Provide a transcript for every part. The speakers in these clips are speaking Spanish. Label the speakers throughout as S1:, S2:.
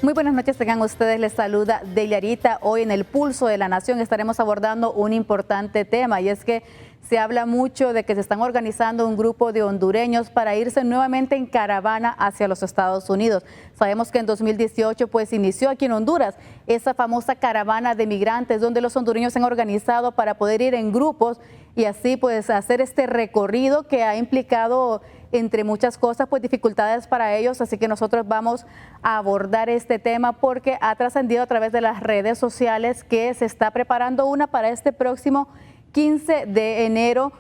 S1: Muy buenas noches, tengan ustedes, les saluda Delia Arita. Hoy en el Pulso de la Nación estaremos abordando un importante tema y es que se habla mucho de que se están organizando un grupo de hondureños para irse nuevamente en caravana hacia los Estados Unidos. Sabemos que en 2018 pues inició aquí en Honduras esa famosa caravana de migrantes donde los hondureños se han organizado para poder ir en grupos y así pues hacer este recorrido que ha implicado, entre muchas cosas, pues dificultades para ellos, así que nosotros vamos a abordar este tema porque ha trascendido a través de las redes sociales que se está preparando una para este próximo 15 de enero,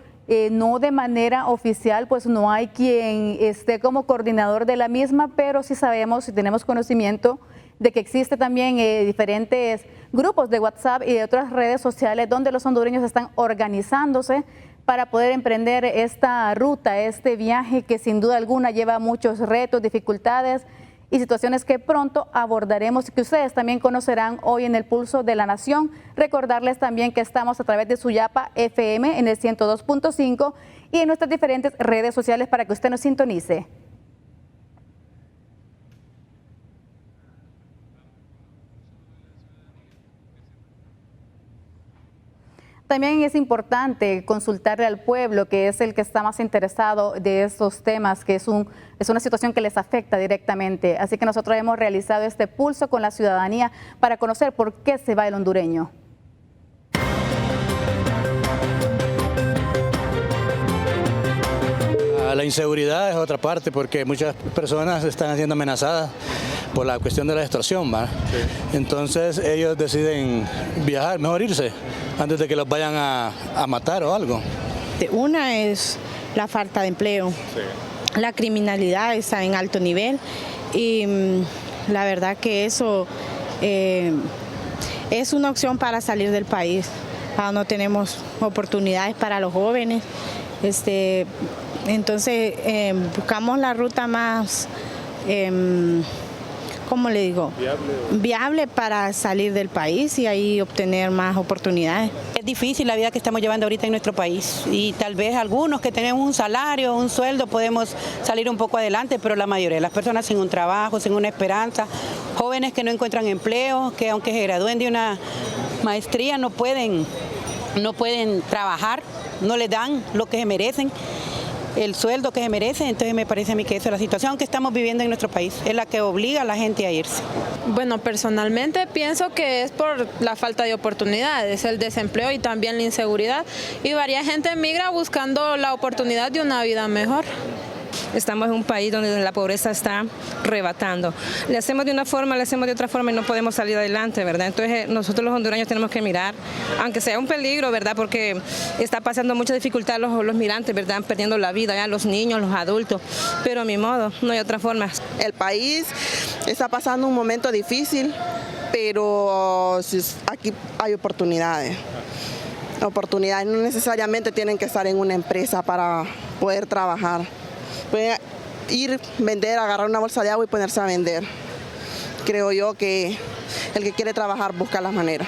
S1: no de manera oficial, pues no hay quien esté como coordinador de la misma, pero sí sabemos y tenemos conocimiento de que existe también diferentes grupos de WhatsApp y de otras redes sociales donde los hondureños están organizándose para poder emprender esta ruta, este viaje que sin duda alguna lleva muchos retos, dificultades y situaciones que pronto abordaremos y que ustedes también conocerán hoy en el Pulso de la Nación. Recordarles también que estamos a través de Suyapa FM en el 102.5 y en nuestras diferentes redes sociales para que usted nos sintonice. También es importante consultarle al pueblo, que es el que está más interesado de estos temas, que es una situación que les afecta directamente. Así que nosotros hemos realizado este pulso con la ciudadanía para conocer por qué se va el hondureño.
S2: La inseguridad es otra parte porque muchas personas están siendo amenazadas por la cuestión de la extorsión, ¿va? Sí. Entonces ellos deciden viajar, mejor irse, antes de que los vayan a matar o algo.
S3: Una es la falta de empleo, sí. La criminalidad está en alto nivel y la verdad que eso es una opción para salir del país. No tenemos oportunidades para los jóvenes, entonces buscamos la ruta más, ¿cómo le digo? Viable para salir del país y ahí obtener más oportunidades.
S4: Es difícil la vida que estamos llevando ahorita en nuestro país y tal vez algunos que tenemos un salario, un sueldo, podemos salir un poco adelante, pero la mayoría de las personas sin un trabajo, sin una esperanza, jóvenes que no encuentran empleo, que aunque se gradúen de una maestría no pueden trabajar, no les dan lo que se merecen, el sueldo que se merecen. Entonces me parece a mí que esa es la situación que estamos viviendo en nuestro país, es la que obliga a la gente a irse.
S5: Bueno, personalmente pienso que es por la falta de oportunidades, el desempleo y también la inseguridad, y varias gente migra buscando la oportunidad de una vida mejor.
S6: Estamos en un país donde la pobreza está rebatando. Le hacemos de una forma, le hacemos de otra forma y no podemos salir adelante, ¿verdad? Entonces nosotros los hondureños tenemos que mirar, aunque sea un peligro, ¿verdad? Porque está pasando mucha dificultad los migrantes, ¿verdad? Perdiendo la vida, ya los niños, los adultos, pero a mi modo, no hay otra forma.
S7: El país está pasando un momento difícil, pero aquí hay oportunidades. Oportunidades no necesariamente tienen que estar en una empresa para poder trabajar. Pueden ir, vender, agarrar una bolsa de agua y ponerse a vender. Creo yo que el que quiere trabajar busca las maneras.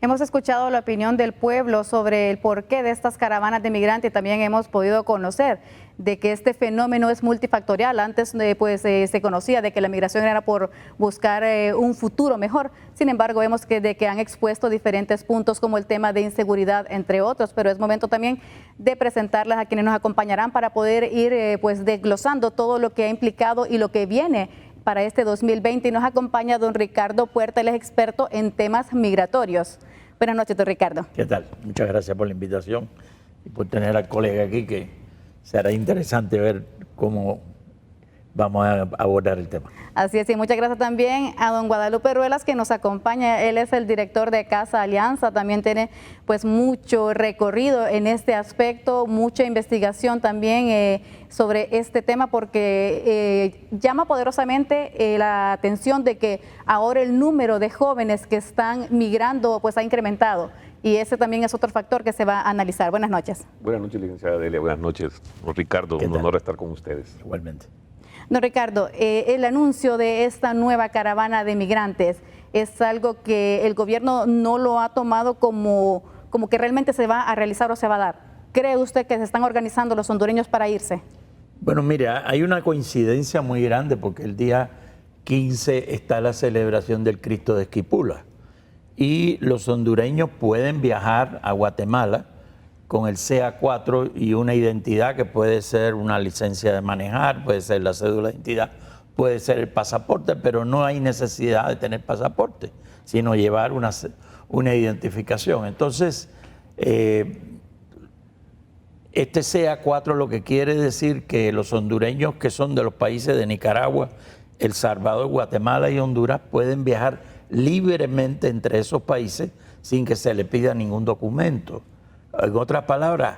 S1: Hemos escuchado la opinión del pueblo sobre el porqué de estas caravanas de migrantes y también hemos podido conocer de que este fenómeno es multifactorial. Antes se conocía de que la migración era por buscar un futuro mejor. Sin embargo, vemos que han expuesto diferentes puntos como el tema de inseguridad, entre otros, pero es momento también de presentarlas a quienes nos acompañarán para poder ir desglosando todo lo que ha implicado y lo que viene para este 2020. Y nos acompaña don Ricardo Puerta, él es experto en temas migratorios. Buenas noches, don Ricardo.
S8: ¿Qué tal? Muchas gracias por la invitación y por tener al colega aquí, que será interesante ver cómo vamos a abordar el tema.
S1: Así es, y muchas gracias también a don Guadalupe Ruelas, que nos acompaña. Él es el director de Casa Alianza, también tiene pues mucho recorrido en este aspecto, mucha investigación también sobre este tema, porque llama poderosamente la atención de que ahora el número de jóvenes que están migrando pues ha incrementado. Y ese también es otro factor que se va a analizar. Buenas noches.
S9: Buenas noches, licenciada Delia. Buenas noches, don Ricardo. Un honor estar con ustedes.
S8: Igualmente.
S1: Don Ricardo, el anuncio de esta nueva caravana de migrantes es algo que el gobierno no lo ha tomado como que realmente se va a realizar o se va a dar. cree usted que se están organizando los hondureños para irse?
S8: Bueno, mira, hay una coincidencia muy grande porque el día 15 está la celebración del Cristo de Esquipula y los hondureños pueden viajar a Guatemala con el CA4 y una identidad que puede ser una licencia de manejar, puede ser la cédula de identidad, puede ser el pasaporte, pero no hay necesidad de tener pasaporte, sino llevar una identificación. Entonces, este CA4 lo que quiere decir que los hondureños que son de los países de Nicaragua, El Salvador, Guatemala y Honduras pueden viajar libremente entre esos países sin que se le pida ningún documento. En otras palabras,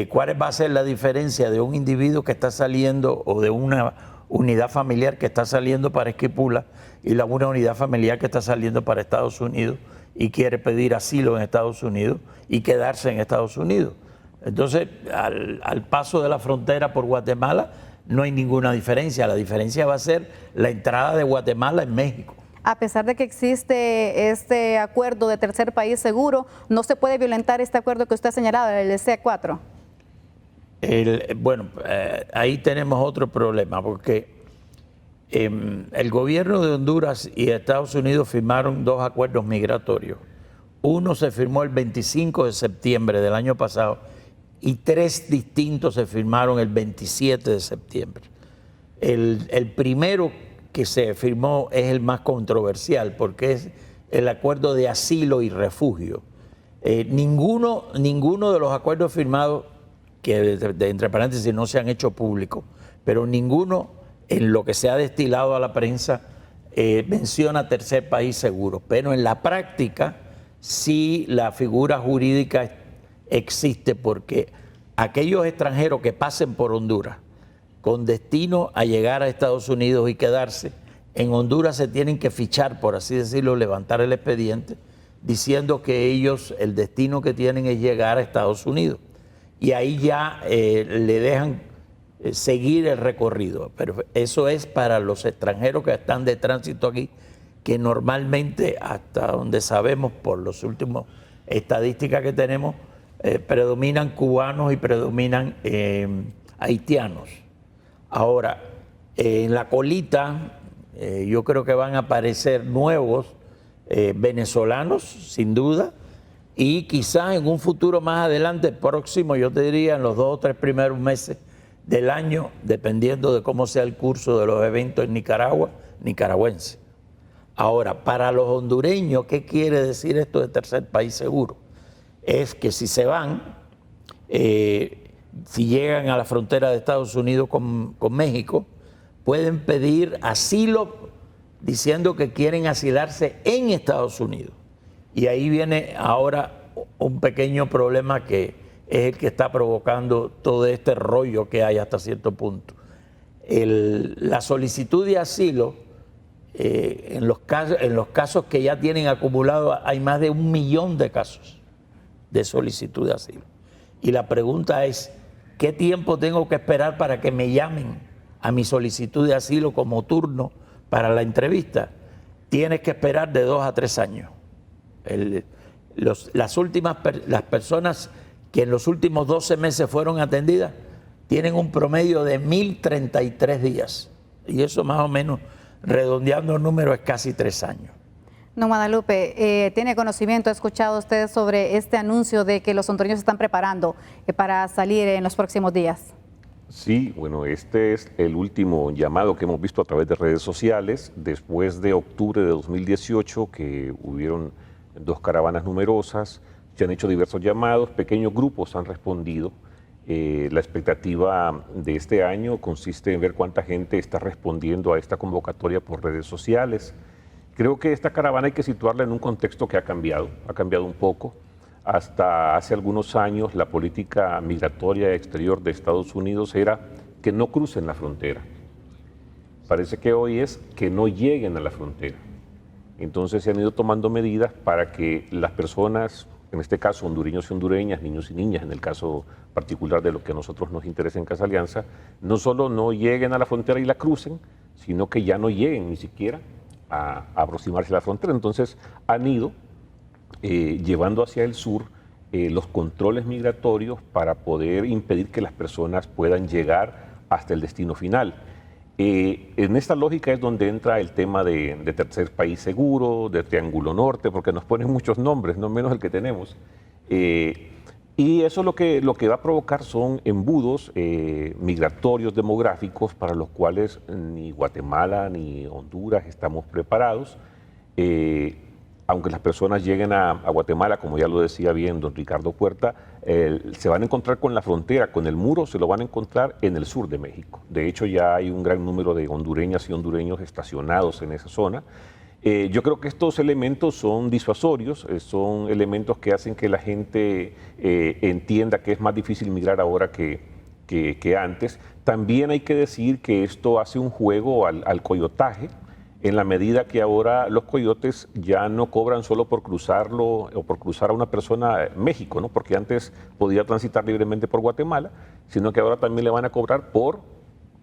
S8: ¿cuál va a ser la diferencia de un individuo que está saliendo o de una unidad familiar que está saliendo para Esquipula y una unidad familiar que está saliendo para Estados Unidos y quiere pedir asilo en Estados Unidos y quedarse en Estados Unidos? Entonces, al paso de la frontera por Guatemala no hay ninguna diferencia. La diferencia va a ser la entrada de Guatemala en México.
S1: A pesar de que existe este acuerdo de tercer país seguro, ¿no se puede violentar este acuerdo que usted ha señalado, el C4?
S8: Bueno, ahí tenemos otro problema, porque el gobierno de Honduras y Estados Unidos firmaron 2 acuerdos migratorios. Uno se firmó el 25 de septiembre del año pasado y 3 distintos se firmaron el 27 de septiembre. El primero que se firmó es el más controversial porque es el acuerdo de asilo y refugio. Ninguno de los acuerdos firmados, que entre paréntesis no se han hecho públicos, pero ninguno en lo que se ha destilado a la prensa menciona tercer país seguro. Pero en la práctica sí la figura jurídica existe porque aquellos extranjeros que pasen por Honduras con destino a llegar a Estados Unidos y quedarse, en Honduras se tienen que fichar, por así decirlo, levantar el expediente, diciendo que ellos, el destino que tienen es llegar a Estados Unidos. Y ahí ya le dejan seguir el recorrido. Pero eso es para los extranjeros que están de tránsito aquí, que normalmente, hasta donde sabemos por los últimos estadísticas que tenemos, predominan cubanos y predominan haitianos. Ahora, en la colita, yo creo que van a aparecer nuevos venezolanos, sin duda, y quizás en un futuro más adelante, próximo, yo te diría en los 2 o 3 primeros meses del año, dependiendo de cómo sea el curso de los eventos en Nicaragua, nicaragüenses. Ahora, para los hondureños, ¿qué quiere decir esto de tercer país seguro? Es que si se van, si llegan a la frontera de Estados Unidos con México, pueden pedir asilo diciendo que quieren asilarse en Estados Unidos. Y ahí viene ahora un pequeño problema que es el que está provocando todo este rollo que hay hasta cierto punto. La solicitud de asilo, en los casos que ya tienen acumulado, hay más de 1 millón de casos de solicitud de asilo. Y la pregunta es, ¿qué tiempo tengo que esperar para que me llamen a mi solicitud de asilo como turno para la entrevista? Tienes que esperar de 2 a 3 años. Las personas que en los últimos 12 meses fueron atendidas tienen un promedio de 1.033 días. Y eso más o menos, redondeando el número, es casi 3 años.
S1: No, Guadalupe, ¿tiene conocimiento, ha escuchado usted sobre este anuncio de que los hondureños se están preparando para salir en los próximos días?
S9: Sí, bueno, este es el último llamado que hemos visto a través de redes sociales, después de octubre de 2018, que hubieron 2 caravanas numerosas, se han hecho diversos llamados, pequeños grupos han respondido. La expectativa de este año consiste en ver cuánta gente está respondiendo a esta convocatoria por redes sociales. Creo que esta caravana hay que situarla en un contexto que ha cambiado un poco. Hasta hace algunos años la política migratoria exterior de Estados Unidos era que no crucen la frontera. Parece que hoy es que no lleguen a la frontera. Entonces se han ido tomando medidas para que las personas, en este caso hondureños y hondureñas, niños y niñas, en el caso particular de lo que a nosotros nos interesa en Casa Alianza, no solo no lleguen a la frontera y la crucen, sino que ya no lleguen ni siquiera a aproximarse a la frontera. Entonces han ido llevando hacia el sur los controles migratorios para poder impedir que las personas puedan llegar hasta el destino final. En esta lógica es donde entra el tema de tercer país seguro, de Triángulo Norte, porque nos ponen muchos nombres, no menos el que tenemos. Y eso lo que va a provocar son embudos migratorios demográficos para los cuales ni Guatemala ni Honduras estamos preparados. Aunque las personas lleguen a Guatemala, como ya lo decía bien don Ricardo Puerta, se van a encontrar con la frontera, con el muro, se lo van a encontrar en el sur de México. De hecho, ya hay un gran número de hondureñas y hondureños estacionados en esa zona. Yo creo que estos elementos son disuasorios, son elementos que hacen que la gente entienda que es más difícil migrar ahora que antes. También hay que decir que esto hace un juego al coyotaje, en la medida que ahora los coyotes ya no cobran solo por cruzarlo o por cruzar a una persona México, ¿no? Porque antes podía transitar libremente por Guatemala, sino que ahora también le van a cobrar por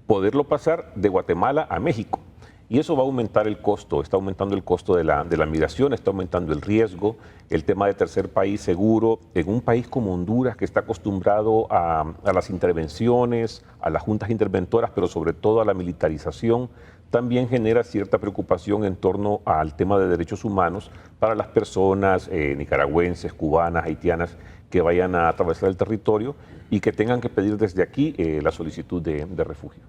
S9: poderlo pasar de Guatemala a México. Y eso va a aumentar el costo, está aumentando el costo de la migración, está aumentando el riesgo, el tema de tercer país seguro, en un país como Honduras que está acostumbrado a las intervenciones, a las juntas interventoras, pero sobre todo a la militarización, también genera cierta preocupación en torno al tema de derechos humanos para las personas nicaragüenses, cubanas, haitianas que vayan a atravesar el territorio y que tengan que pedir desde aquí la solicitud de refugio.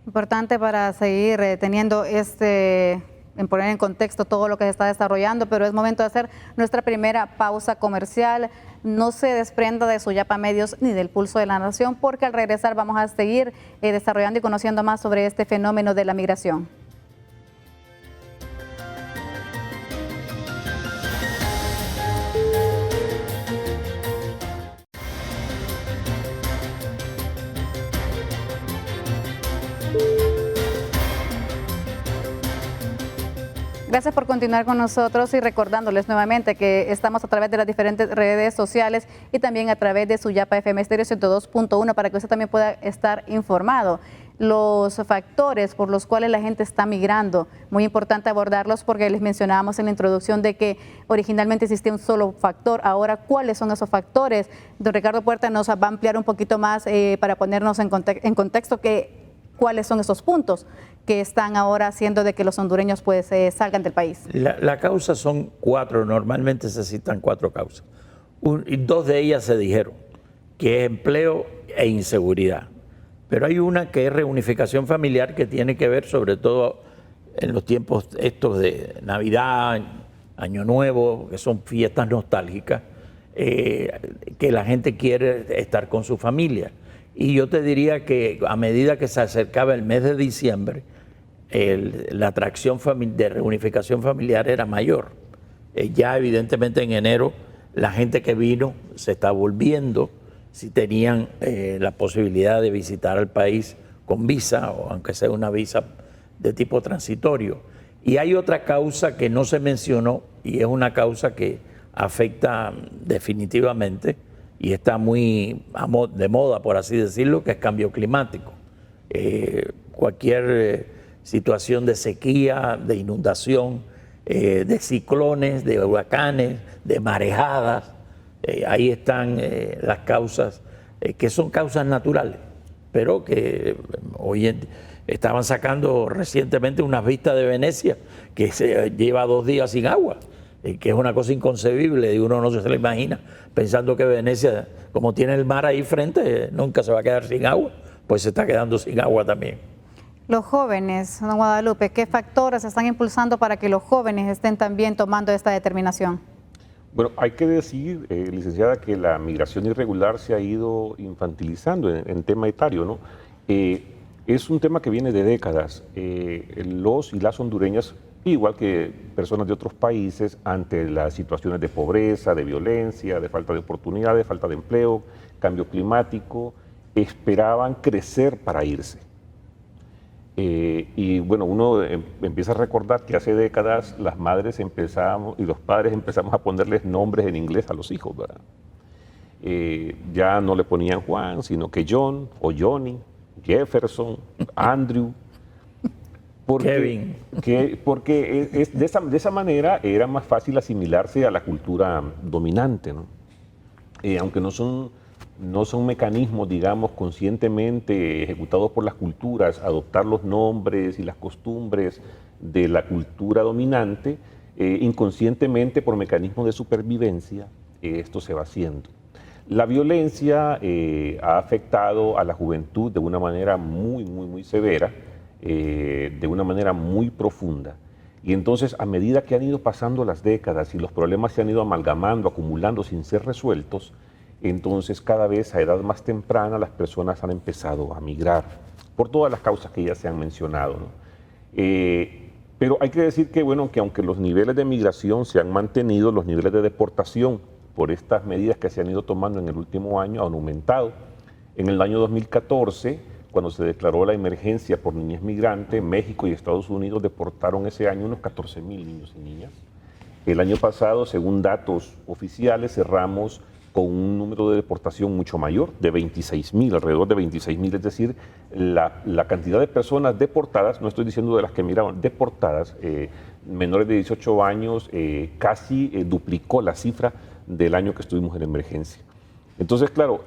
S1: Importante para seguir teniendo en poner en contexto todo lo que se está desarrollando, pero es momento de hacer nuestra primera pausa comercial. No se desprenda de Suyapa Medios ni del Pulso de la Nación, porque al regresar vamos a seguir desarrollando y conociendo más sobre este fenómeno de la migración. Gracias por continuar con nosotros y recordándoles nuevamente que estamos a través de las diferentes redes sociales y también a través de Suyapa FM Estéreo 102.1 para que usted también pueda estar informado. Los factores por los cuales la gente está migrando, muy importante abordarlos porque les mencionábamos en la introducción de que originalmente existía un solo factor. Ahora, ¿cuáles son esos factores? Don Ricardo Puerta nos va a ampliar un poquito más para ponernos en contexto cuáles son esos puntos que están ahora haciendo de que los hondureños pues salgan del país.
S8: La causa son 4, normalmente se citan 4 causas. Y 2 de ellas se dijeron, que es empleo e inseguridad. Pero hay una que es reunificación familiar que tiene que ver sobre todo en los tiempos estos de Navidad, Año Nuevo, que son fiestas nostálgicas, que la gente quiere estar con su familia. Y yo te diría que a medida que se acercaba el mes de diciembre, la atracción de reunificación familiar era mayor. Ya evidentemente en enero la gente que vino se está volviendo, si tenían la posibilidad de visitar el país con visa, o aunque sea una visa de tipo transitorio. Y hay otra causa que no se mencionó y es una causa que afecta definitivamente y está muy de moda, por así decirlo, que es cambio climático. Cualquier situación de sequía, de inundación, de ciclones, de huracanes, de marejadas, ahí están las causas, que son causas naturales, pero que hoy estaban sacando recientemente unas vistas de Venecia, que se lleva 2 días sin agua, que es una cosa inconcebible, y uno no se lo imagina, pensando que Venecia, como tiene el mar ahí frente, nunca se va a quedar sin agua, pues se está quedando sin agua también.
S1: Los jóvenes, don Guadalupe, ¿qué factores están impulsando para que los jóvenes estén también tomando esta determinación?
S9: Bueno, hay que decir, licenciada, que la migración irregular se ha ido infantilizando en tema etario, ¿no? Es un tema que viene de décadas. Los y las hondureñas, igual que personas de otros países, ante las situaciones de pobreza, de violencia, de falta de oportunidades, falta de empleo, cambio climático, esperaban crecer para irse. Y bueno, uno empieza a recordar que hace décadas las madres empezamos y los padres empezamos a ponerles nombres en inglés a los hijos, ¿verdad? Ya no le ponían Juan, sino que John o Johnny, Jefferson, Andrew.
S8: Kevin.
S9: Porque de esa manera era más fácil asimilarse a la cultura dominante, ¿no? aunque no son mecanismos, digamos, conscientemente ejecutados por las culturas, adoptar los nombres y las costumbres de la cultura dominante, inconscientemente por mecanismos de supervivencia, esto se va haciendo. La violencia ha afectado a la juventud de una manera muy severa, de una manera muy profunda. Y entonces, a medida que han ido pasando las décadas y los problemas se han ido amalgamando, acumulando sin ser resueltos, entonces cada vez a edad más temprana las personas han empezado a migrar, por todas las causas que ya se han mencionado, ¿no? Pero hay que decir que, bueno, que aunque los niveles de migración se han mantenido, los niveles de deportación por estas medidas que se han ido tomando en el último año han aumentado. En el año 2014, cuando se declaró la emergencia por niñez migrante, México y Estados Unidos deportaron ese año unos 14,000 niños y niñas. El año pasado, según datos oficiales, cerramos con un número de deportación mucho mayor, de 26,000, alrededor de 26,000, es decir, la cantidad de personas deportadas, no estoy diciendo de las que miraron, deportadas, menores de 18 años, casi duplicó la cifra del año que estuvimos en emergencia. Entonces, claro,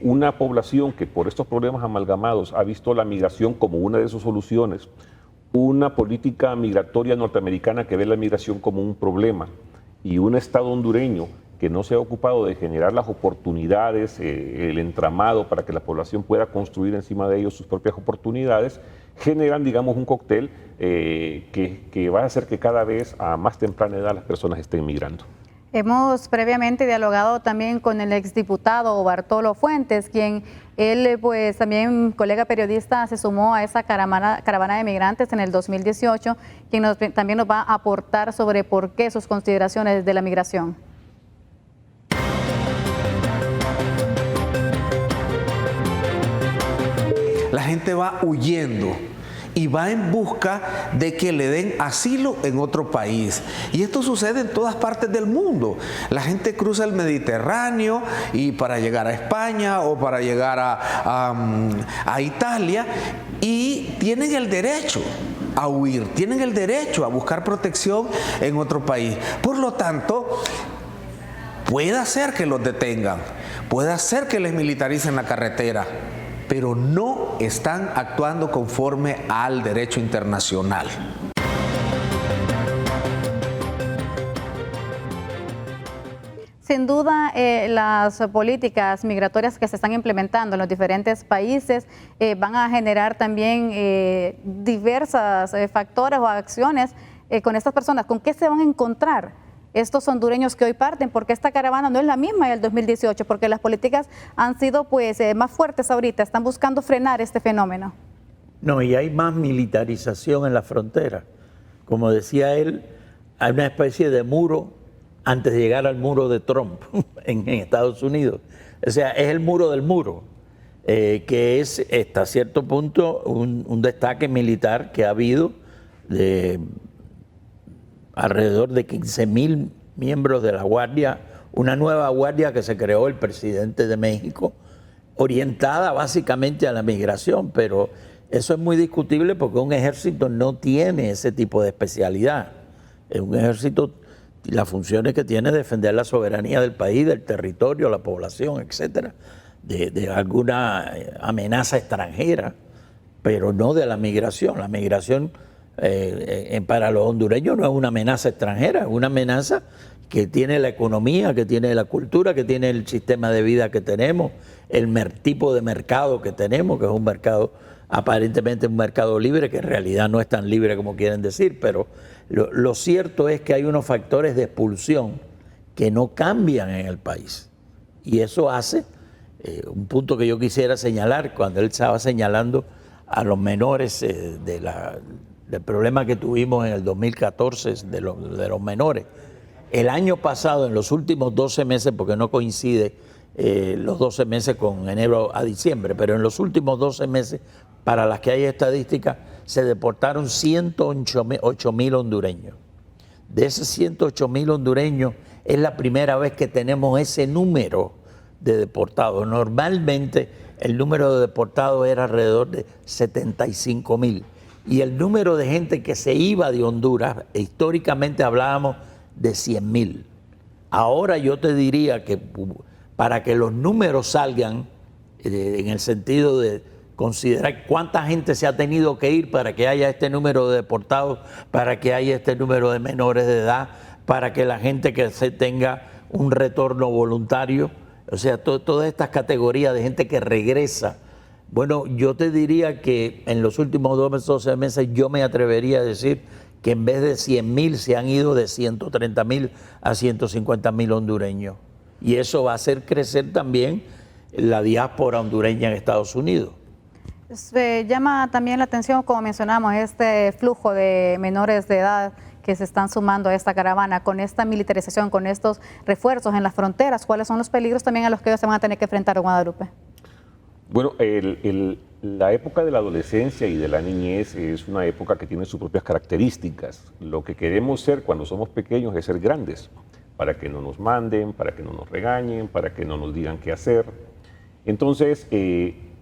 S9: una población que por estos problemas amalgamados ha visto la migración como una de sus soluciones, una política migratoria norteamericana que ve la migración como un problema y un Estado hondureño que no se ha ocupado de generar las oportunidades, el entramado para que la población pueda construir encima de ellos sus propias oportunidades, generan, digamos, un cóctel que va a hacer que cada vez a más temprana edad las personas estén migrando.
S1: Hemos previamente dialogado también con el exdiputado Bartolo Fuentes, quien él, pues también colega periodista, se sumó a esa caravana de migrantes en el 2018, quien también nos va a aportar sobre por qué sus consideraciones de la migración.
S10: La gente va huyendo y va en busca de que le den asilo en otro país. Y esto sucede en todas partes del mundo. La gente cruza el Mediterráneo y para llegar a España o para llegar a Italia, y tienen el derecho a huir, tienen el derecho a buscar protección en otro país. Por lo tanto, puede ser que los detengan, puede ser que les militaricen la carretera, pero no están actuando conforme al derecho internacional.
S1: Sin duda, las políticas migratorias que se están implementando en los diferentes países van a generar también diversos factores o acciones con estas personas. ¿Con qué se van a encontrar estos hondureños que hoy parten? Porque esta caravana no es la misma del 2018, porque las políticas han sido pues más fuertes ahorita, están buscando frenar este fenómeno.
S8: No, y hay más militarización en la frontera. Como decía él, hay una especie de muro antes de llegar al muro de Trump en Estados Unidos. O sea, es el muro del muro, que es hasta cierto punto un destaque militar que ha habido de alrededor de 15,000 miembros de la Guardia, una nueva guardia que se creó el presidente de México, orientada básicamente a la migración, pero eso es muy discutible porque un ejército no tiene ese tipo de especialidad. Un ejército, las funciones que tiene es defender la soberanía del país, del territorio, la población, etcétera, de alguna amenaza extranjera, pero no de la migración. La migración para los hondureños no es una amenaza extranjera, es una amenaza que tiene la economía, que tiene la cultura, que tiene el sistema de vida que tenemos, el tipo de mercado que tenemos, que es un mercado, aparentemente un mercado libre, que en realidad no es tan libre como quieren decir, pero lo cierto es que hay unos factores de expulsión que no cambian en el país. Y eso hace, un punto que yo quisiera señalar, cuando él estaba señalando a los menores del problema que tuvimos en el 2014 de los menores. El año pasado, en los últimos 12 meses, porque no coincide los 12 meses con enero a diciembre, pero en los últimos 12 meses, para las que hay estadísticas, se deportaron 108,000 hondureños. De esos 108,000 hondureños, es la primera vez que tenemos ese número de deportados. Normalmente, el número de deportados era alrededor de 75,000. Y el número de gente que se iba de Honduras, históricamente hablábamos de 100,000. Ahora yo te diría que para que los números salgan en el sentido de considerar cuánta gente se ha tenido que ir para que haya este número de deportados, para que haya este número de menores de edad, para que la gente que se tenga un retorno voluntario, o sea, todas estas categorías de gente que regresa. Bueno, yo te diría que en los últimos 12 meses yo me atrevería a decir que en vez de 100.000 se han ido de 130.000 a 150.000 hondureños. Y eso va a hacer crecer también la diáspora hondureña en Estados Unidos.
S1: Llama también la atención, como mencionamos, este flujo de menores de edad que se están sumando a esta caravana con esta militarización, con estos refuerzos en las fronteras. ¿Cuáles son los peligros también a los que ellos se van a tener que enfrentar en Guadalupe?
S9: Bueno, la época de la adolescencia y de la niñez es una época que tiene sus propias características. Lo que queremos ser cuando somos pequeños es ser grandes, para que no nos manden, para que no nos regañen, para que no nos digan qué hacer. Entonces,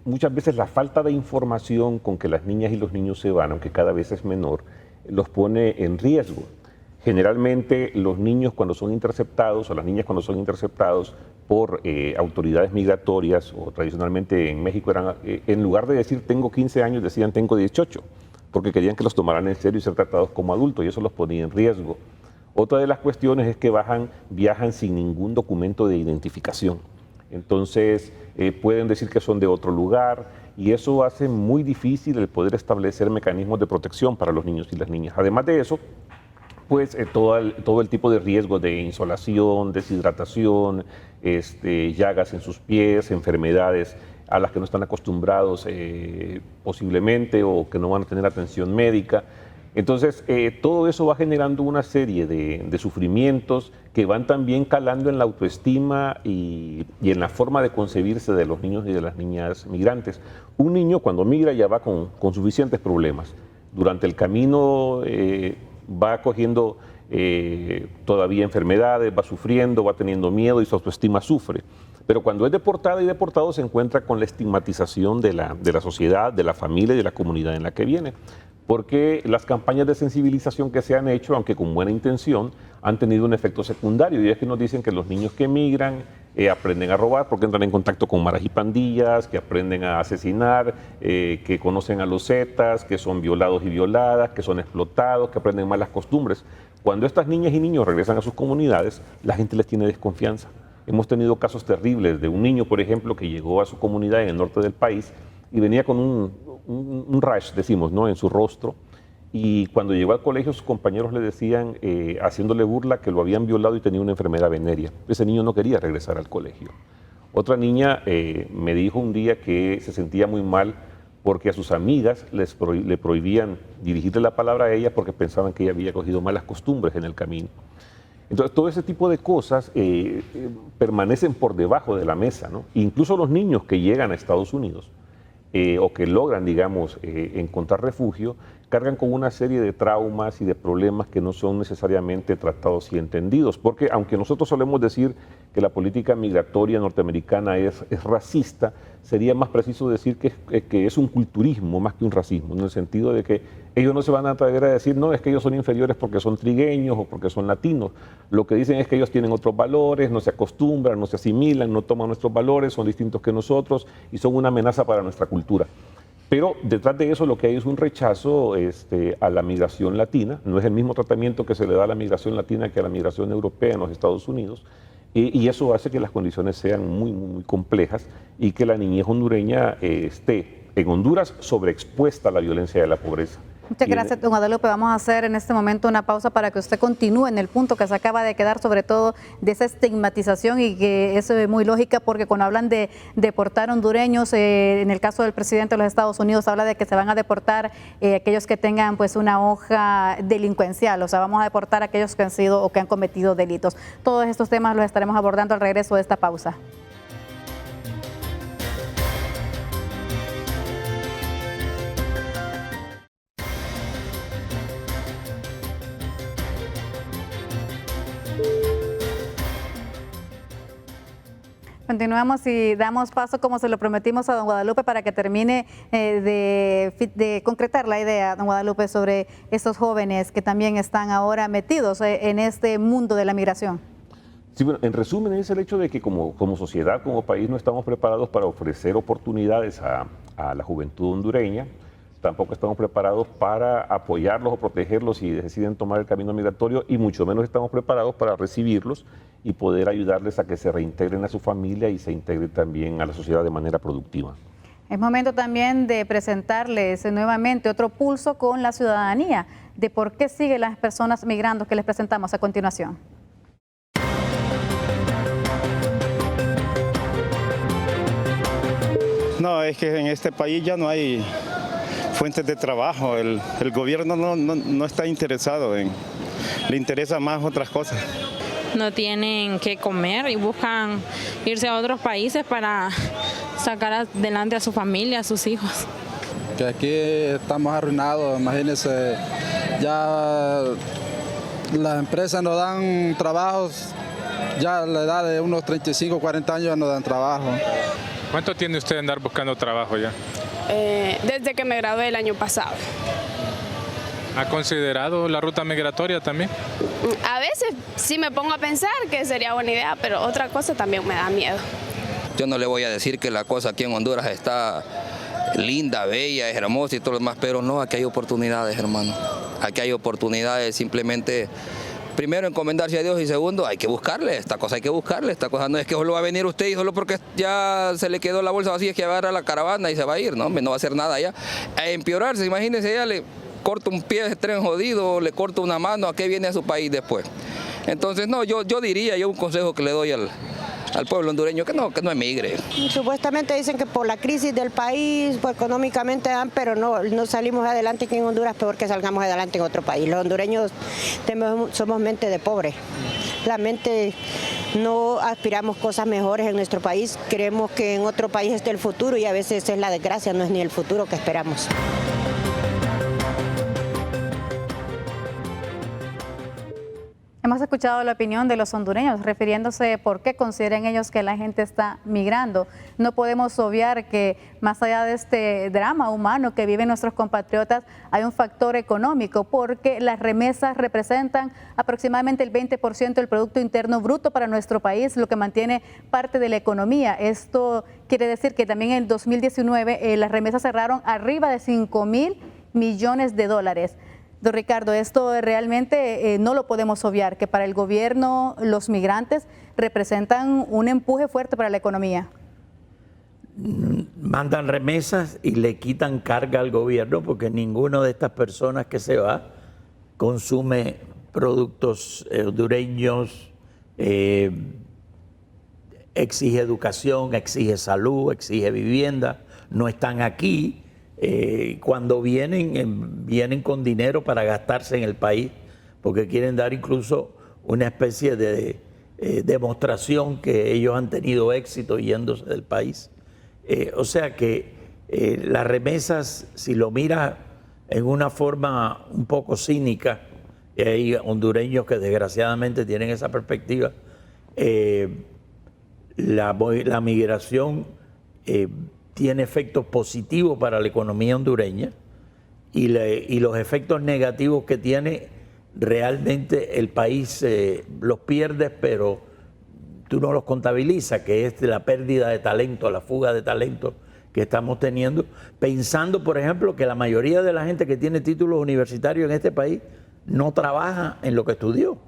S9: muchas veces la falta de información con que las niñas y los niños se van, aunque cada vez es menor, los pone en riesgo. Generalmente los niños cuando son interceptados o las niñas cuando son interceptados por autoridades migratorias, o tradicionalmente en México eran, en lugar de decir tengo 15 años, decían tengo 18, porque querían que los tomaran en serio y ser tratados como adultos, y eso los ponía en riesgo. Otra de las cuestiones es que viajan sin ningún documento de identificación. Entonces pueden decir que son de otro lugar, y eso hace muy difícil el poder establecer mecanismos de protección para los niños y las niñas. Además de eso, pues todo el tipo de riesgo de insolación, deshidratación, llagas en sus pies, enfermedades a las que no están acostumbrados posiblemente, o que no van a tener atención médica. Entonces, todo eso va generando una serie de sufrimientos que van también calando en la autoestima y en la forma de concebirse de los niños y de las niñas migrantes. Un niño cuando migra ya va con suficientes problemas. Durante el camino va cogiendo todavía enfermedades, va sufriendo, va teniendo miedo y su autoestima sufre. Pero cuando es deportada y deportado se encuentra con la estigmatización de la sociedad, de la familia y de la comunidad en la que viene. Porque las campañas de sensibilización que se han hecho, aunque con buena intención, han tenido un efecto secundario. Y es que nos dicen que los niños que emigran aprenden a robar porque entran en contacto con maras y pandillas, que aprenden a asesinar, que conocen a los zetas, que son violados y violadas, que son explotados, que aprenden malas costumbres. Cuando estas niñas y niños regresan a sus comunidades, la gente les tiene desconfianza. Hemos tenido casos terribles de un niño, por ejemplo, que llegó a su comunidad en el norte del país y venía con un rash, decimos, ¿no?, en su rostro, y cuando llegó al colegio sus compañeros le decían, haciéndole burla, que lo habían violado y tenía una enfermedad venérea. Ese niño no quería regresar al colegio. Otra niña me dijo un día que se sentía muy mal porque a sus amigas le prohibían dirigirle la palabra a ella porque pensaban que ella había cogido malas costumbres en el camino. Entonces, todo ese tipo de cosas permanecen por debajo de la mesa, ¿no? Incluso los niños que llegan a Estados Unidos o que logran, digamos, encontrar refugio, cargan con una serie de traumas y de problemas que no son necesariamente tratados y entendidos. Porque aunque nosotros solemos decir que la política migratoria norteamericana es racista, sería más preciso decir que es un culturismo más que un racismo, en el sentido de que ellos no se van a atrever a decir, no, es que ellos son inferiores porque son trigueños o porque son latinos. Lo que dicen es que ellos tienen otros valores, no se acostumbran, no se asimilan, no toman nuestros valores, son distintos que nosotros y son una amenaza para nuestra cultura. Pero detrás de eso lo que hay es un rechazo a la migración latina. No es el mismo tratamiento que se le da a la migración latina que a la migración europea en los Estados Unidos. Y eso hace que las condiciones sean muy, muy complejas y que la niñez hondureña esté en Honduras sobreexpuesta a la violencia y a la pobreza.
S1: Muchas gracias, don Guadalupe. Vamos a hacer en este momento una pausa para que usted continúe en el punto que se acaba de quedar, sobre todo de esa estigmatización, y que es muy lógica porque cuando hablan de deportar hondureños, en el caso del presidente de los Estados Unidos habla de que se van a deportar aquellos que tengan pues una hoja delincuencial, o sea, vamos a deportar a aquellos que han sido o que han cometido delitos. Todos estos temas los estaremos abordando al regreso de esta pausa. Continuamos y damos paso, como se lo prometimos, a don Guadalupe para que termine de concretar la idea, don Guadalupe, sobre estos jóvenes que también están ahora metidos en este mundo de la migración.
S9: Sí, bueno, en resumen es el hecho de que como sociedad, como país, no estamos preparados para ofrecer oportunidades a la juventud hondureña. Tampoco estamos preparados para apoyarlos o protegerlos si deciden tomar el camino migratorio, y mucho menos estamos preparados para recibirlos y poder ayudarles a que se reintegren a su familia y se integren también a la sociedad de manera productiva.
S1: Es momento también de presentarles nuevamente otro pulso con la ciudadanía, de por qué siguen las personas migrando, que les presentamos a continuación.
S11: No, es que en este país ya no hay fuentes de trabajo. El gobierno no está interesado le interesa más otras cosas.
S5: No tienen qué comer y buscan irse a otros países para sacar adelante a su familia, a sus hijos.
S12: Que aquí estamos arruinados, imagínense, ya las empresas nos dan trabajos, ya a la edad de unos 35, 40 años ya nos dan trabajo.
S13: ¿Cuánto tiene usted de andar buscando trabajo ya?
S14: Desde que me gradué el año pasado.
S13: ¿Ha considerado la ruta migratoria también?
S14: A veces sí me pongo a pensar que sería buena idea, pero otra cosa también me da miedo.
S15: Yo no le voy a decir que la cosa aquí en Honduras está linda, bella, es hermosa y todo lo demás, pero no, aquí hay oportunidades, hermano. Aquí hay oportunidades, simplemente, primero, encomendarse a Dios, y segundo, hay que buscarle, esta cosa hay que buscarle, esta cosa no es que solo va a venir usted y solo porque ya se le quedó la bolsa vacía es que va a agarrar la caravana y se va a ir, no, no va a hacer nada ya. A empeorarse, imagínense, ya le corta un pie de tren jodido, le corta una mano, ¿a qué viene a su país después? Entonces, no, yo diría, un consejo que le doy al pueblo hondureño, que no emigre.
S16: Supuestamente dicen que por la crisis del país, pues económicamente pero no salimos adelante aquí en Honduras, peor que salgamos adelante en otro país. Los hondureños somos mente de pobre. La mente, no aspiramos cosas mejores en nuestro país, creemos que en otro país está el futuro y a veces es la desgracia, no es ni el futuro que esperamos.
S1: Hemos escuchado la opinión de los hondureños refiriéndose por qué consideran ellos que la gente está migrando. No podemos obviar que más allá de este drama humano que viven nuestros compatriotas, hay un factor económico, porque las remesas representan aproximadamente el 20% del Producto Interno Bruto para nuestro país, lo que mantiene parte de la economía. Esto quiere decir que también en 2019 las remesas cerraron arriba de 5.000 millones de dólares. Don Ricardo, esto realmente no lo podemos obviar, que para el gobierno los migrantes representan un empuje fuerte para la economía.
S8: Mandan remesas y le quitan carga al gobierno, porque ninguna de estas personas que se va consume productos hondureños, exige educación, exige salud, exige vivienda, no están aquí. Cuando vienen con dinero para gastarse en el país, porque quieren dar incluso una especie de demostración que ellos han tenido éxito yéndose del país. O sea que las remesas, si lo miras en una forma un poco cínica, y hay hondureños que desgraciadamente tienen esa perspectiva, la migración tiene efectos positivos para la economía hondureña, y los efectos negativos que tiene, realmente el país los pierde, pero tú no los contabilizas, que es la pérdida de talento, la fuga de talento que estamos teniendo, pensando, por ejemplo, que la mayoría de la gente que tiene títulos universitarios en este país no trabaja en lo que estudió.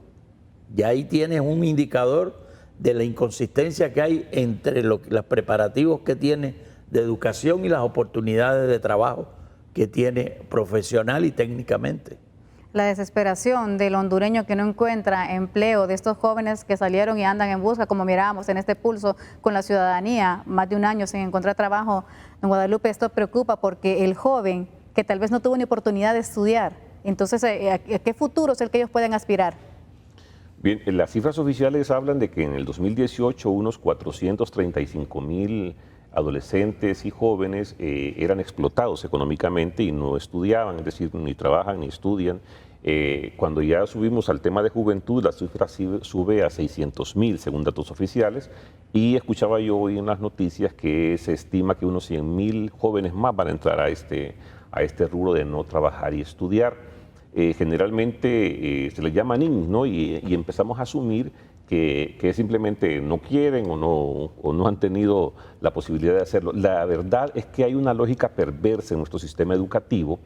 S8: Y ahí tienes un indicador de la inconsistencia que hay entre los preparativos que tiene de educación y las oportunidades de trabajo que tiene profesional y técnicamente.
S1: La desesperación del hondureño que no encuentra empleo, de estos jóvenes que salieron y andan en busca, como mirábamos en este pulso con la ciudadanía, más de un año sin encontrar trabajo en Guadalupe, esto preocupa porque el joven que tal vez no tuvo ni oportunidad de estudiar, entonces, ¿a qué futuro es el que ellos pueden aspirar?
S9: Bien, las cifras oficiales hablan de que en el 2018 unos 435,000 adolescentes y jóvenes eran explotados económicamente y no estudiaban, es decir, ni trabajan ni estudian. Cuando ya subimos al tema de juventud, la cifra sube a 600,000 según datos oficiales, y escuchaba yo hoy en las noticias que se estima que unos 100,000 jóvenes más van a entrar a este rubro de no trabajar y estudiar. generalmente se les llama niños, ¿no? Y empezamos a asumir que simplemente no quieren o no han tenido la posibilidad de hacerlo. La verdad es que hay una lógica perversa en nuestro sistema educativo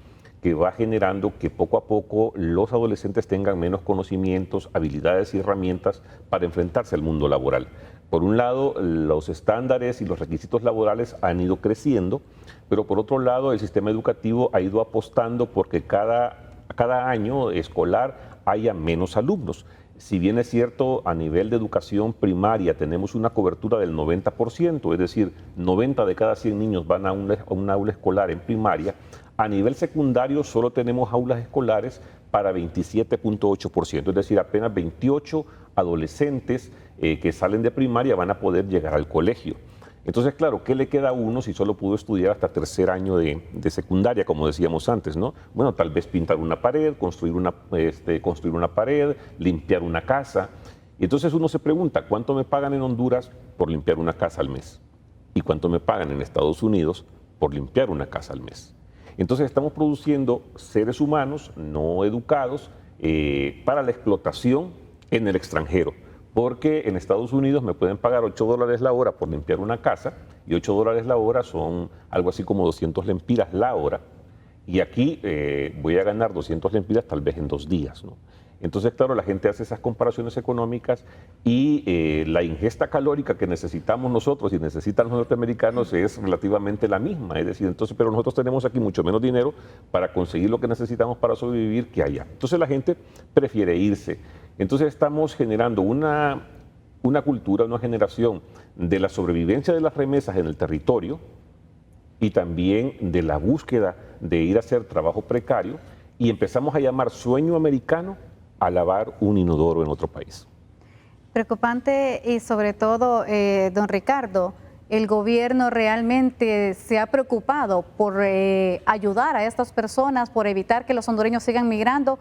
S9: que va generando que poco a poco los adolescentes tengan menos conocimientos, habilidades y herramientas para enfrentarse al mundo laboral. Por un lado, los estándares y los requisitos laborales han ido creciendo, pero por otro lado, el sistema educativo ha ido apostando porque cada año escolar haya menos alumnos. Si bien es cierto, a nivel de educación primaria tenemos una cobertura del 90%, es decir, 90 de cada 100 niños van a un aula escolar en primaria, a nivel secundario solo tenemos aulas escolares para 27.8%, es decir, apenas 28 adolescentes que salen de primaria van a poder llegar al colegio. Entonces, claro, ¿qué le queda a uno si solo pudo estudiar hasta tercer año de secundaria, como decíamos antes, ¿no? Bueno, tal vez pintar una pared, construir una pared, limpiar una casa. Y entonces uno se pregunta, ¿cuánto me pagan en Honduras por limpiar una casa al mes? ¿Y cuánto me pagan en Estados Unidos por limpiar una casa al mes? Entonces estamos produciendo seres humanos no educados para la explotación en el extranjero. Porque en Estados Unidos me pueden pagar $8 la hora por limpiar una casa y $8 la hora son algo así como 200 lempiras la hora. Y aquí voy a ganar 200 lempiras tal vez en 2 días, ¿no? Entonces, claro, la gente hace esas comparaciones económicas y la ingesta calórica que necesitamos nosotros y necesitan los norteamericanos es relativamente la misma. Es decir, entonces, pero nosotros tenemos aquí mucho menos dinero para conseguir lo que necesitamos para sobrevivir que allá. Entonces la gente prefiere irse. Entonces estamos generando una cultura, una generación de la sobrevivencia de las remesas en el territorio y también de la búsqueda de ir a hacer trabajo precario y empezamos a llamar sueño americano a lavar un inodoro en otro país.
S1: Preocupante y sobre todo, don Ricardo, ¿el gobierno realmente se ha preocupado por ayudar a estas personas, por evitar que los hondureños sigan migrando?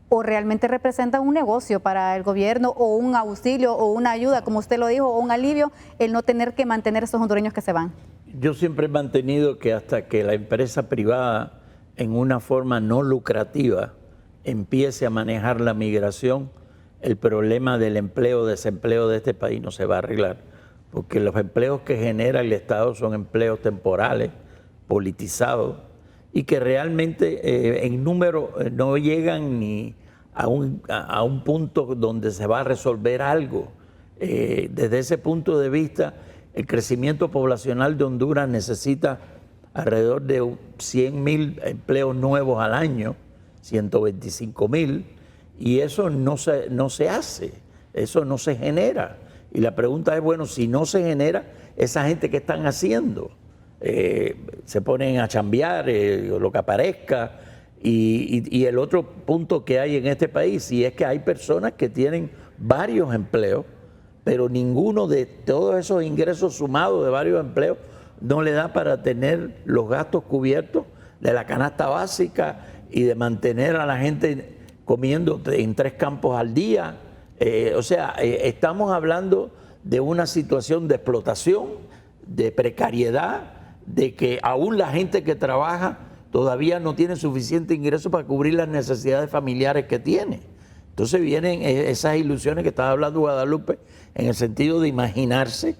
S1: ¿O realmente representa un negocio para el gobierno o un auxilio o una ayuda, como usted lo dijo, o un alivio, el no tener que mantener a estos hondureños que se van?
S8: Yo siempre he mantenido que hasta que la empresa privada, en una forma no lucrativa, empiece a manejar la migración, el problema del empleo, desempleo de este país no se va a arreglar. Porque los empleos que genera el Estado son empleos temporales, politizados, y que realmente en número no llegan ni a un punto donde se va a resolver algo. Desde ese punto de vista, el crecimiento poblacional de Honduras necesita alrededor de 100,000 empleos nuevos al año, 125,000, y eso no se hace, eso no se genera. Y la pregunta es, bueno, si no se genera, esa gente ¿qué están haciendo? Se ponen a chambear lo que aparezca y el otro punto que hay en este país y es que hay personas que tienen varios empleos, pero ninguno de todos esos ingresos sumados de varios empleos no le da para tener los gastos cubiertos de la canasta básica y de mantener a la gente comiendo en 3 campos al día. Estamos hablando de una situación de explotación, de precariedad, de que aún la gente que trabaja todavía no tiene suficiente ingreso para cubrir las necesidades familiares que tiene. Entonces vienen esas ilusiones que estaba hablando Guadalupe, en el sentido de imaginarse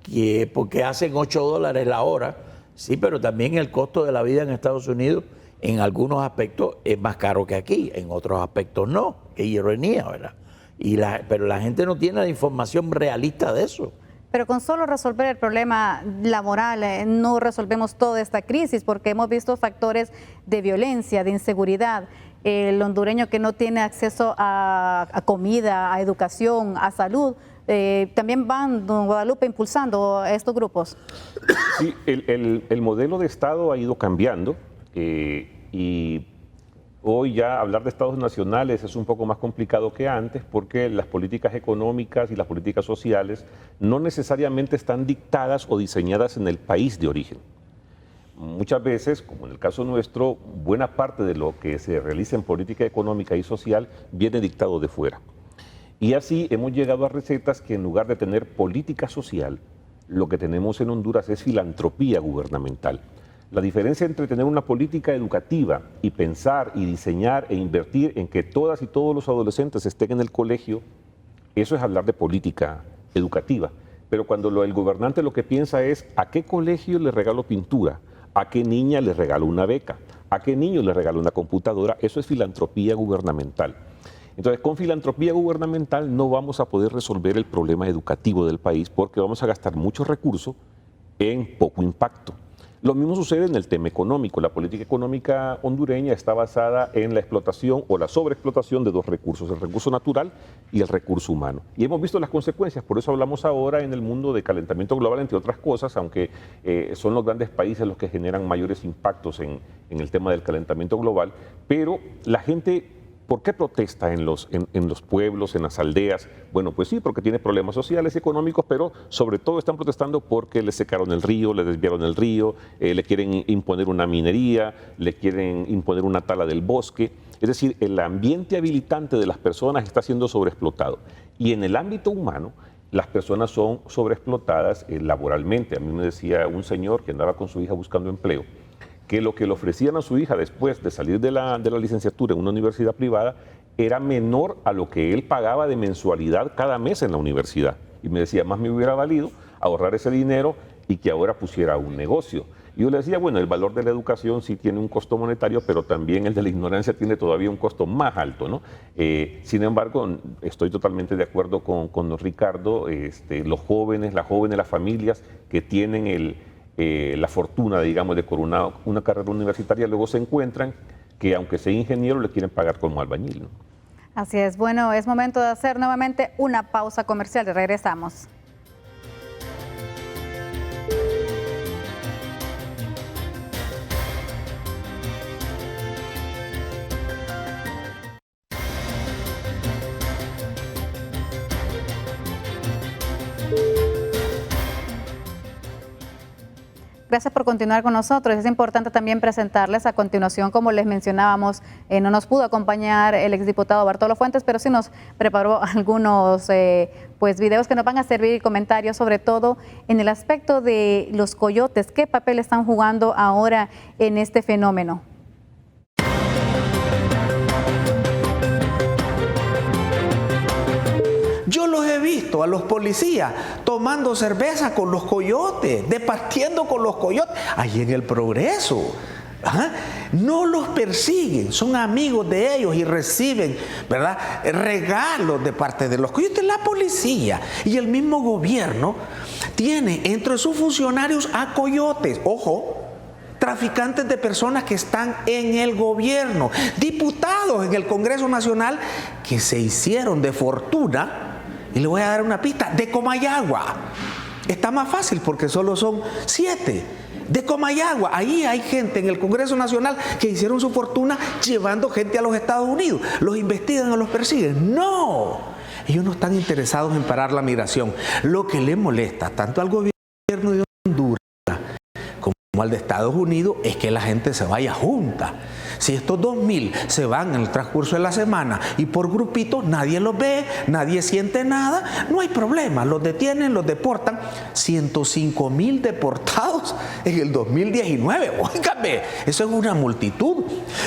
S8: que porque hacen $8 la hora, sí, pero también el costo de la vida en Estados Unidos en algunos aspectos es más caro que aquí, en otros aspectos no. Qué ironía, ¿verdad? Pero la gente no tiene la información realista de eso.
S1: Pero con solo resolver el problema laboral no resolvemos toda esta crisis, porque hemos visto factores de violencia, de inseguridad. El hondureño que no tiene acceso a comida, a educación, a salud, también van, don Guadalupe, impulsando estos grupos.
S9: Sí, el modelo de Estado ha ido cambiando y hoy ya hablar de estados nacionales es un poco más complicado que antes porque las políticas económicas y las políticas sociales no necesariamente están dictadas o diseñadas en el país de origen. Muchas veces, como en el caso nuestro, buena parte de lo que se realiza en política económica y social viene dictado de fuera. Y así hemos llegado a recetas que en lugar de tener política social, lo que tenemos en Honduras es filantropía gubernamental. La diferencia entre tener una política educativa y pensar y diseñar e invertir en que todas y todos los adolescentes estén en el colegio, eso es hablar de política educativa. Pero cuando el gobernante lo que piensa es a qué colegio le regalo pintura, a qué niña le regalo una beca, a qué niño le regalo una computadora, eso es filantropía gubernamental. Entonces, con filantropía gubernamental no vamos a poder resolver el problema educativo del país porque vamos a gastar muchos recursos en poco impacto. Lo mismo sucede en el tema económico. La política económica hondureña está basada en la explotación o la sobreexplotación de dos recursos, el recurso natural y el recurso humano. Y hemos visto las consecuencias, por eso hablamos ahora en el mundo de calentamiento global, entre otras cosas, aunque son los grandes países los que generan mayores impactos en el tema del calentamiento global, pero la gente... ¿Por qué protesta en los pueblos, en las aldeas? Bueno, pues sí, porque tiene problemas sociales y económicos, pero sobre todo están protestando porque le secaron el río, le desviaron el río, le quieren imponer una minería, le quieren imponer una tala del bosque. Es decir, el ambiente habilitante de las personas está siendo sobreexplotado. Y en el ámbito humano, las personas son sobreexplotadas laboralmente. A mí me decía un señor que andaba con su hija buscando empleo, que lo que le ofrecían a su hija después de salir de la licenciatura en una universidad privada era menor a lo que él pagaba de mensualidad cada mes en la universidad. Y me decía, más me hubiera valido ahorrar ese dinero y que ahora pusiera un negocio. Y yo le decía, bueno, el valor de la educación sí tiene un costo monetario, pero también el de la ignorancia tiene todavía un costo más alto, ¿no? Sin embargo, estoy totalmente de acuerdo con don Ricardo, los jóvenes, las familias que tienen la fortuna, digamos, de coronar una carrera universitaria, luego se encuentran que aunque sea ingeniero le quieren pagar como albañil, ¿no?
S1: Así es. Bueno, es momento de hacer nuevamente una pausa comercial y regresamos. Gracias por continuar con nosotros. Es importante también presentarles a continuación, como les mencionábamos, no nos pudo acompañar el exdiputado Bartolo Fuentes, pero sí nos preparó algunos videos que nos van a servir y comentarios, sobre todo en el aspecto de los coyotes. ¿Qué papel están jugando ahora en este fenómeno?
S10: Yo los he visto a los policías tomando cerveza con los coyotes, departiendo con los coyotes, ahí en el Progreso. ¿Ah? No los persiguen, son amigos de ellos y reciben, ¿verdad?, regalos de parte de los coyotes. La policía y el mismo gobierno tiene entre sus funcionarios a coyotes, ojo, traficantes de personas que están en el gobierno, diputados en el Congreso Nacional que se hicieron de fortuna. Y le voy a dar una pista, de Comayagua. Está más fácil porque solo son 7. De Comayagua, ahí hay gente en el Congreso Nacional que hicieron su fortuna llevando gente a los Estados Unidos. ¿Los investigan o los persiguen? No, ellos no están interesados en parar la migración. Lo que les molesta tanto al gobierno de Honduras como al de Estados Unidos es que la gente se vaya junta. Si estos 2,000 se van en el transcurso de la semana y por grupitos nadie los ve, nadie siente nada, no hay problema, los detienen, los deportan. 105,000 deportados en el 2019, óigame, eso es una multitud,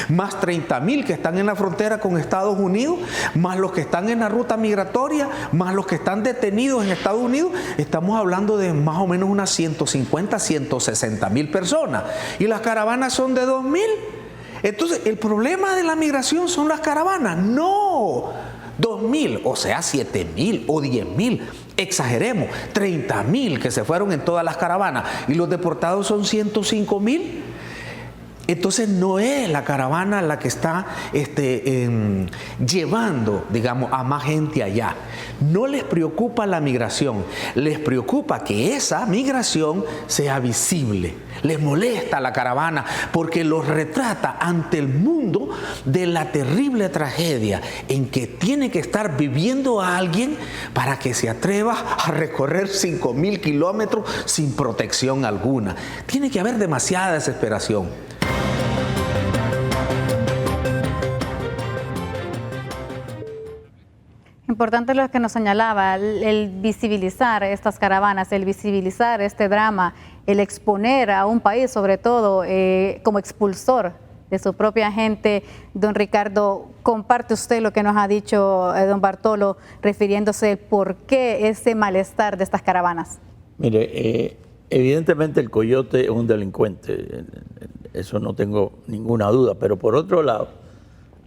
S10: más 30,000 que están en la frontera con Estados Unidos, más los que están en la ruta migratoria, más los que están detenidos en Estados Unidos, estamos hablando de más o menos unas 150, 160,000 personas, y las caravanas son de 2,000. Entonces, ¿el problema de la migración son las caravanas? No, 2,000, o sea, 7,000 o 10,000, exageremos, 30,000 que se fueron en todas las caravanas y los deportados son 105,000. Entonces no es la caravana la que está llevando, digamos, a más gente allá. No les preocupa la migración, les preocupa que esa migración sea visible. Les molesta la caravana porque los retrata ante el mundo de la terrible tragedia en que tiene que estar viviendo a alguien para que se atreva a recorrer 5,000 kilómetros sin protección alguna. Tiene que haber demasiada desesperación.
S1: Importante lo que nos señalaba, el visibilizar estas caravanas, el visibilizar este drama el exponer a un país, sobre todo como expulsor de su propia gente. Don Ricardo, comparte usted lo que nos ha dicho don Bartolo, refiriéndose por qué ese malestar de estas caravanas.
S8: Mire, evidentemente el coyote es un delincuente, eso no tengo ninguna duda, pero por otro lado,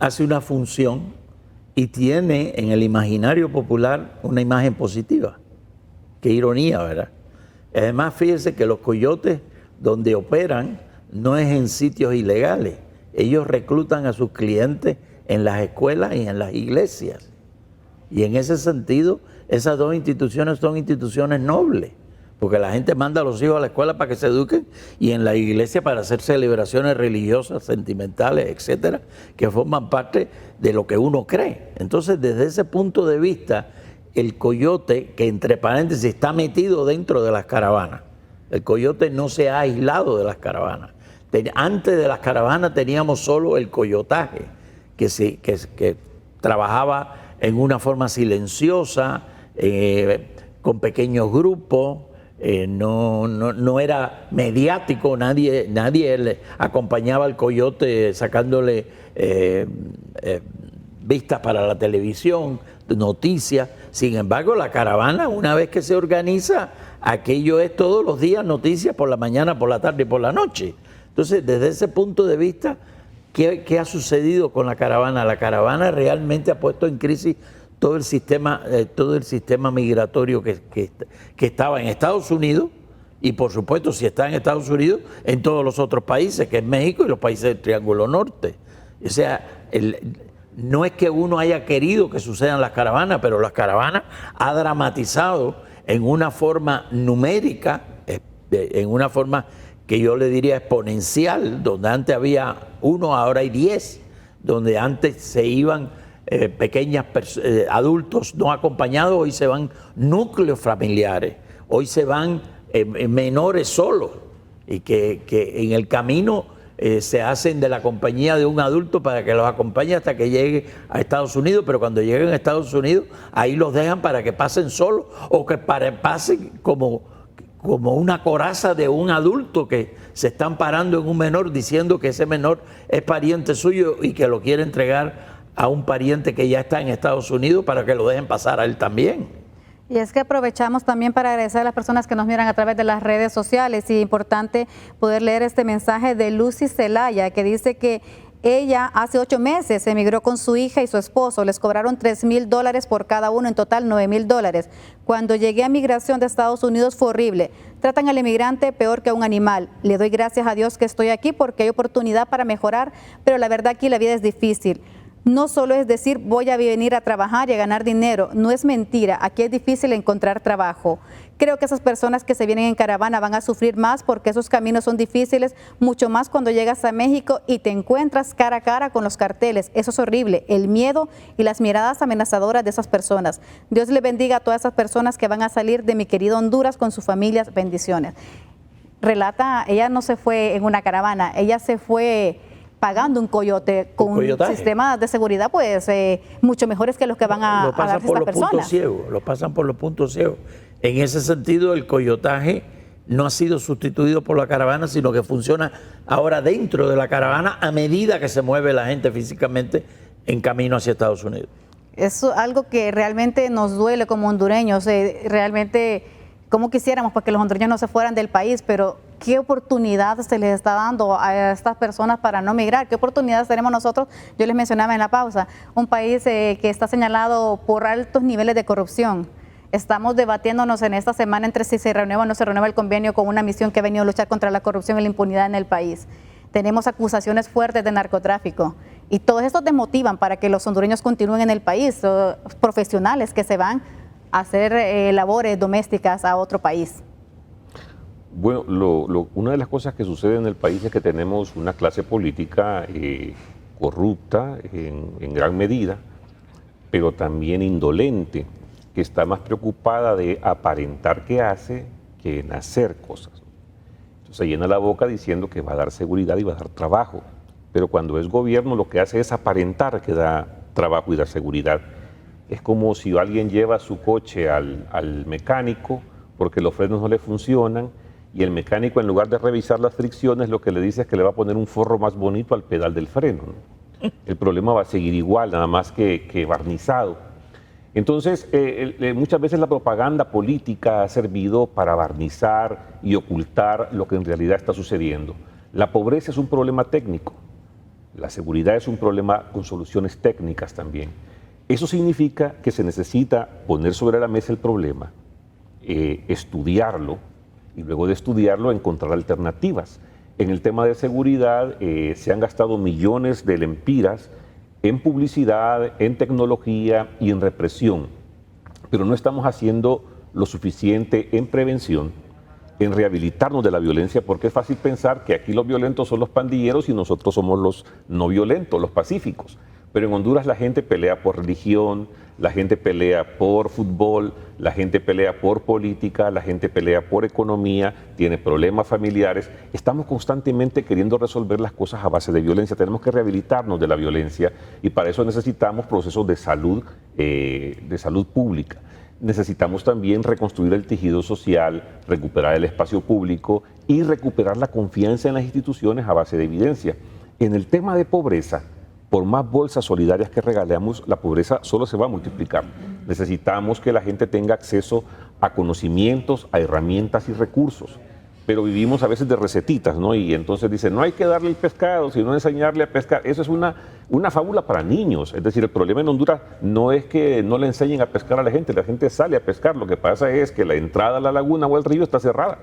S8: hace una función y tiene en el imaginario popular una imagen positiva. Qué ironía, ¿verdad? Además, fíjese que los coyotes donde operan no es en sitios ilegales. Ellos reclutan a sus clientes en las escuelas y en las iglesias. Y en ese sentido, esas dos instituciones son instituciones nobles, porque la gente manda a los hijos a la escuela para que se eduquen y en la iglesia para hacer celebraciones religiosas, sentimentales, etcétera, que forman parte de lo que uno cree. Entonces, desde ese punto de vista, el coyote, que entre paréntesis está metido dentro de las caravanas, el coyote no se ha aislado de las caravanas. Antes de las caravanas teníamos solo el coyotaje, que trabajaba en una forma silenciosa, con pequeños grupos, no era mediático, nadie le acompañaba al coyote sacándole vistas para la televisión, noticias. Sin embargo, la caravana, una vez que se organiza, aquello es todos los días noticias, por la mañana, por la tarde y por la noche. Entonces, desde ese punto de vista, ¿qué ha sucedido con la caravana? La caravana realmente ha puesto en crisis todo el sistema migratorio que estaba en Estados Unidos y, por supuesto, si está en Estados Unidos, en todos los otros países, que es México y los países del Triángulo Norte. O sea, no es que uno haya querido que sucedan las caravanas, pero las caravanas ha dramatizado en una forma numérica, en una forma que yo le diría exponencial, donde antes había 1, ahora hay 10, donde antes se iban adultos no acompañados, hoy se van núcleos familiares, hoy se van menores solos, y que en el camino se hacen de la compañía de un adulto para que los acompañe hasta que llegue a Estados Unidos, pero cuando lleguen a Estados Unidos, ahí los dejan para que pasen solos o que pasen como una coraza de un adulto que se están parando en un menor diciendo que ese menor es pariente suyo y que lo quiere entregar a un pariente que ya está en Estados Unidos para que lo dejen pasar a él también.
S1: Y es que aprovechamos también para agradecer a las personas que nos miran a través de las redes sociales, y es importante poder leer este mensaje de Lucy Celaya, que dice que ella hace 8 meses emigró con su hija y su esposo, les cobraron $3,000 por cada uno, en total $9,000. Cuando llegué a migración de Estados Unidos fue horrible, tratan al emigrante peor que a un animal. Le doy gracias a Dios que estoy aquí porque hay oportunidad para mejorar, pero la verdad aquí la vida es difícil. No solo es decir voy a venir a trabajar y a ganar dinero, no es mentira, aquí es difícil encontrar trabajo. Creo que esas personas que se vienen en caravana van a sufrir más porque esos caminos son difíciles, mucho más cuando llegas a México y te encuentras cara a cara con los carteles. Eso es horrible, el miedo y las miradas amenazadoras de esas personas. Dios le bendiga a todas esas personas que van a salir de mi querido Honduras con sus familias. Bendiciones. Relata, ella no se fue en una caravana, ella se fue pagando un coyote con un sistema de seguridad pues mucho mejores que los que van a darse estas personas.
S8: Lo pasan por los puntos ciegos. En ese sentido, el coyotaje no ha sido sustituido por la caravana, sino que funciona ahora dentro de la caravana a medida que se mueve la gente físicamente en camino hacia Estados Unidos.
S1: Es algo que realmente nos duele como hondureños, realmente como quisiéramos porque los hondureños no se fueran del país, pero ¿qué oportunidad se les está dando a estas personas para no migrar? ¿Qué oportunidades tenemos nosotros? Yo les mencionaba en la pausa, un país que está señalado por altos niveles de corrupción. Estamos debatiéndonos en esta semana entre si se renueva o no se renueva el convenio con una misión que ha venido a luchar contra la corrupción y la impunidad en el país. Tenemos acusaciones fuertes de narcotráfico y todos estos desmotivan para que los hondureños continúen en el país, profesionales que se van a hacer labores domésticas a otro país.
S9: Bueno, una de las cosas que sucede en el país es que tenemos una clase política corrupta en gran medida, pero también indolente, que está más preocupada de aparentar que hace que en hacer cosas. Entonces se llena la boca diciendo que va a dar seguridad y va a dar trabajo, pero cuando es gobierno lo que hace es aparentar que da trabajo y da seguridad. Es como si alguien lleva su coche al mecánico porque los frenos no le funcionan y el mecánico, en lugar de revisar las fricciones, lo que le dice es que le va a poner un forro más bonito al pedal del freno, ¿no? El problema va a seguir igual, nada más que barnizado. Entonces, muchas veces la propaganda política ha servido para barnizar y ocultar lo que en realidad está sucediendo. La pobreza es un problema técnico, la seguridad es un problema con soluciones técnicas también. Eso significa que se necesita poner sobre la mesa el problema, estudiarlo y luego de estudiarlo encontrar alternativas. En el tema de seguridad se han gastado millones de lempiras en publicidad, en tecnología y en represión, pero no estamos haciendo lo suficiente en prevención, en rehabilitarnos de la violencia, porque es fácil pensar que aquí los violentos son los pandilleros y nosotros somos los no violentos, los pacíficos. Pero en Honduras la gente pelea por religión, la gente pelea por fútbol, la gente pelea por política, la gente pelea por economía, tiene problemas familiares. Estamos constantemente queriendo resolver las cosas a base de violencia. Tenemos que rehabilitarnos de la violencia y para eso necesitamos procesos de salud pública. Necesitamos también reconstruir el tejido social, recuperar el espacio público y recuperar la confianza en las instituciones a base de evidencia. En el tema de pobreza, por más bolsas solidarias que regalemos, la pobreza solo se va a multiplicar. Necesitamos que la gente tenga acceso a conocimientos, a herramientas y recursos. Pero vivimos a veces de recetitas, ¿no? Y entonces dicen, no hay que darle el pescado, sino enseñarle a pescar. Eso es una fábula para niños. Es decir, el problema en Honduras no es que no le enseñen a pescar a la gente sale a pescar. Lo que pasa es que la entrada a la laguna o al río está cerrada.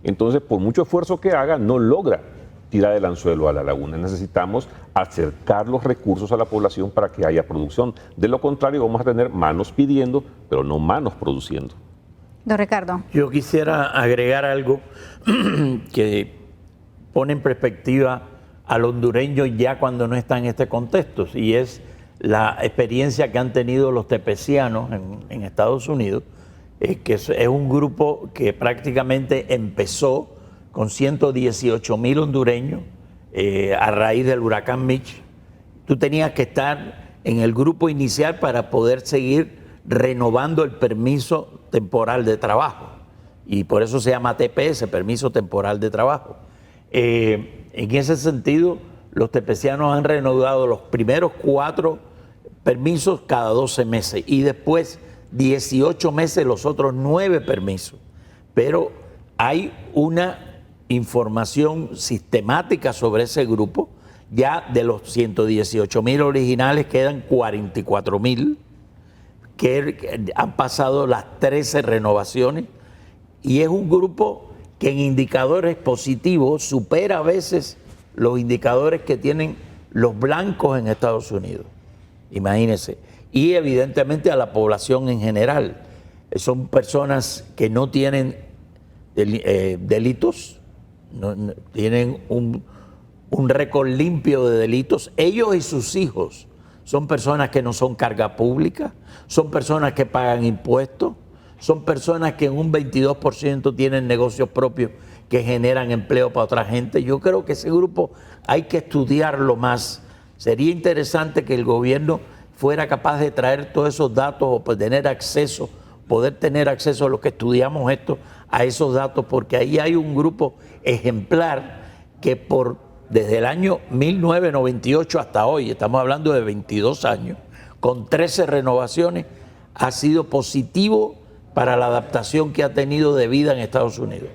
S9: Entonces, por mucho esfuerzo que haga, no logra tirar el anzuelo a la laguna. Necesitamos acercar los recursos a la población para que haya producción. De lo contrario, vamos a tener manos pidiendo, pero no manos produciendo.
S1: Don Ricardo.
S8: Yo quisiera agregar algo que pone en perspectiva al hondureño ya cuando no está en este contexto, y es la experiencia que han tenido los tepecianos en Estados Unidos, que es un grupo que prácticamente empezó con 118,000 hondureños a raíz del huracán Mitch. Tú tenías que estar en el grupo inicial para poder seguir renovando el permiso temporal de trabajo. Y por eso se llama TPS, permiso temporal de trabajo. En ese sentido, los tepecianos han renovado los primeros 4 permisos cada 12 meses y después 18 meses los otros 9 permisos. Pero hay una información sistemática sobre ese grupo. Ya de los 118,000 originales quedan 44,000 que han pasado las 13 renovaciones, y es un grupo que en indicadores positivos supera a veces los indicadores que tienen los blancos en Estados Unidos. Imagínense. Y evidentemente a la población en general. Son personas que no tienen delitos, no tienen un récord limpio de delitos. Ellos y sus hijos son personas que no son carga pública, son personas que pagan impuestos, son personas que en un 22% tienen negocios propios que generan empleo para otra gente. Yo creo que ese grupo hay que estudiarlo más. Sería interesante que el gobierno fuera capaz de traer todos esos datos o poder tener acceso a los que estudiamos esto, a esos datos, porque ahí hay un grupo ejemplar que desde el año 1998 hasta hoy, estamos hablando de 22 años, con 13 renovaciones, ha sido positivo para la adaptación que ha tenido de vida en Estados Unidos.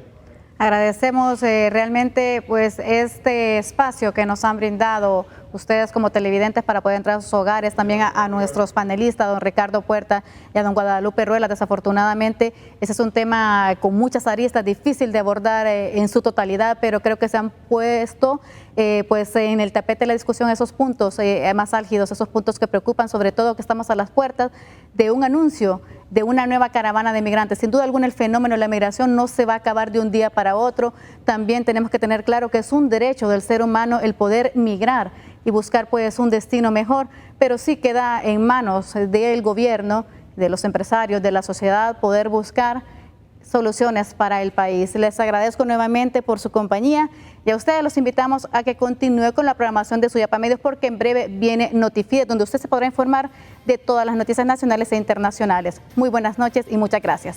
S1: Agradecemos realmente pues este espacio que nos han brindado ustedes como televidentes para poder entrar a sus hogares, también a nuestros panelistas, don Ricardo Puerta y a don Guadalupe Ruela. Desafortunadamente, ese es un tema con muchas aristas, difícil de abordar en su totalidad, pero creo que se han puesto pues en el tapete de la discusión esos puntos más álgidos, esos puntos que preocupan, sobre todo que estamos a las puertas de un anuncio de una nueva caravana de migrantes. Sin duda alguna, el fenómeno de la migración no se va a acabar de un día para otro. También tenemos que tener claro que es un derecho del ser humano el poder migrar y buscar pues un destino mejor, pero sí queda en manos del gobierno, de los empresarios, de la sociedad, poder buscar soluciones para el país. Les agradezco nuevamente por su compañía y a ustedes los invitamos a que continúe con la programación de Suyapa Medios, porque en breve viene Notifide, donde usted se podrá informar de todas las noticias nacionales e internacionales. Muy buenas noches y muchas gracias.